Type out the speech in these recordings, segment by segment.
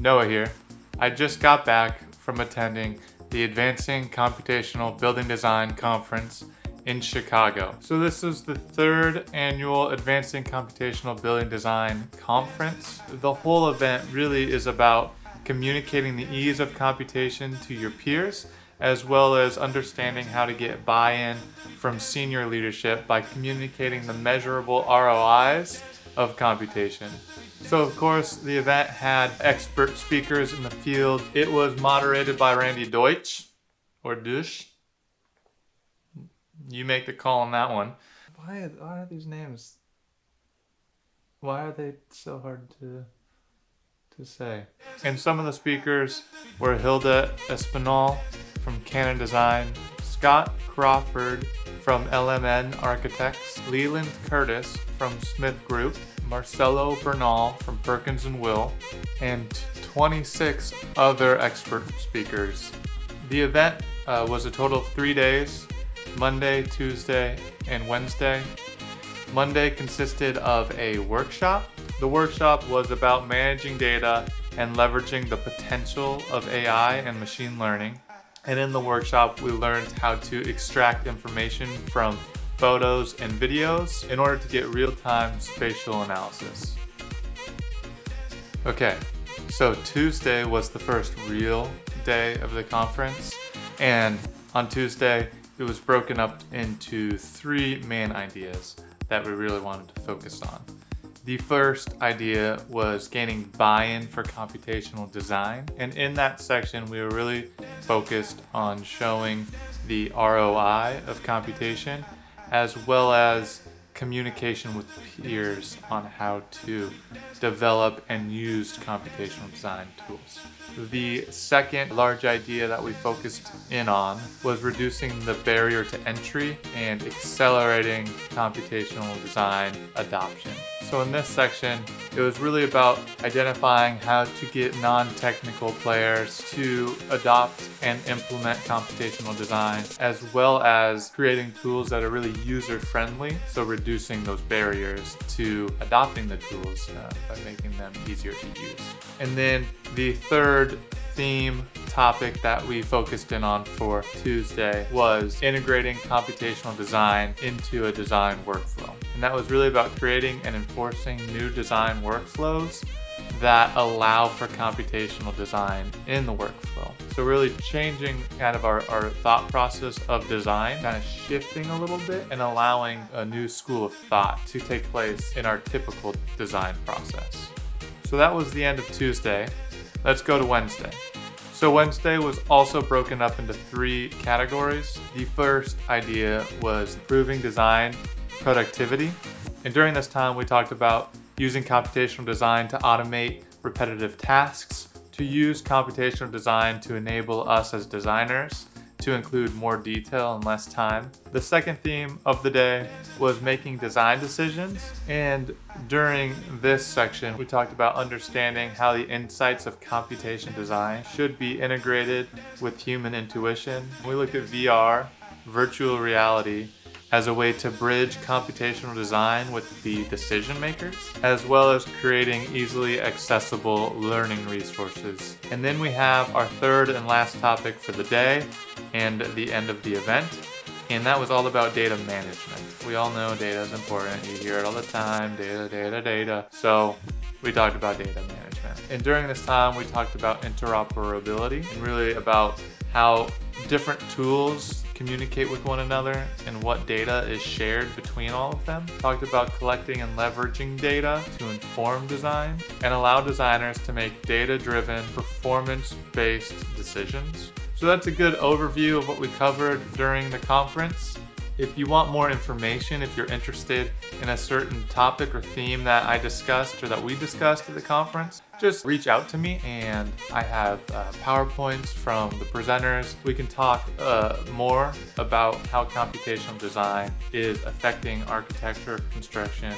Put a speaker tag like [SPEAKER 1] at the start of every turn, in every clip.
[SPEAKER 1] Noah here. I just got back from attending the Advancing Computational Building Design Conference in Chicago. So this is the third annual Advancing Computational Building Design Conference. The whole event really is about communicating the ease of computation to your peers, as well as understanding how to get buy-in from senior leadership by communicating the measurable ROIs of computation. So of course, the event had expert speakers in the field. It was moderated by Randy Deutsch, or Dush. You make the call on that one. Why are these names? Why are they so hard to say? And some of the speakers were Hilda Espinal from Canon Design, Scott Crawford from LMN Architects, Leland Curtis from Smith Group, Marcelo Bernal from Perkins & Will, and 26 other expert speakers. The event was a total of 3 days, Monday, Tuesday, and Wednesday. Monday consisted of a workshop. The workshop was about managing data and leveraging the potential of AI and machine learning. And in the workshop, we learned how to extract information from photos and videos in order to get real-time spatial analysis. Okay, so Tuesday was the first real day of the conference, and on Tuesday it was broken up into 3 main ideas that we really wanted to focus on. The first idea was gaining buy-in for computational design, and in that section we were really focused on showing the ROI of computation, as well as communication with peers on how to develop and use computational design tools. The second large idea that we focused in on was reducing the barrier to entry and accelerating computational design adoption. So in this section, it was really about identifying how to get non-technical players to adopt and implement computational design, as well as creating tools that are really user-friendly, so reducing those barriers to adopting the tools by making them easier to use. And then the third theme topic that we focused in on for Tuesday was integrating computational design into a design workflow. And that was really about creating and enforcing new design workflows that allow for computational design in the workflow. So really changing kind of our thought process of design, kind of shifting a little bit and allowing a new school of thought to take place in our typical design process. So that was the end of Tuesday. Let's go to Wednesday. So Wednesday was also broken up into 3 categories. The first idea was improving design productivity. And during this time, we talked about using computational design to automate repetitive tasks, to use computational design to enable us as designers to include more detail in less time. The second theme of the day was making design decisions. And during this section, we talked about understanding how the insights of computation design should be integrated with human intuition. We looked at VR, virtual reality, as a way to bridge computational design with the decision makers, as well as creating easily accessible learning resources. And then we have our third and last topic for the day and the end of the event, and that was all about data management. We all know data is important. You hear it all the time, data. So we talked about data management. And during this time, we talked about interoperability and really about how different tools communicate with one another and what data is shared between all of them. Talked about collecting and leveraging data to inform design and allow designers to make data-driven, performance-based decisions. So that's a good overview of what we covered during the conference. If you want more information, if you're interested in a certain topic or theme that I discussed or that we discussed at the conference, just reach out to me, and I have PowerPoints from the presenters. We can talk more about how computational design is affecting architecture, construction,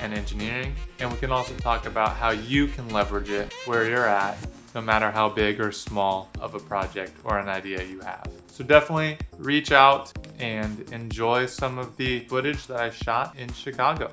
[SPEAKER 1] and engineering. And we can also talk about how you can leverage it where you're at, no matter how big or small of a project or an idea you have. So definitely reach out and enjoy some of the footage that I shot in Chicago.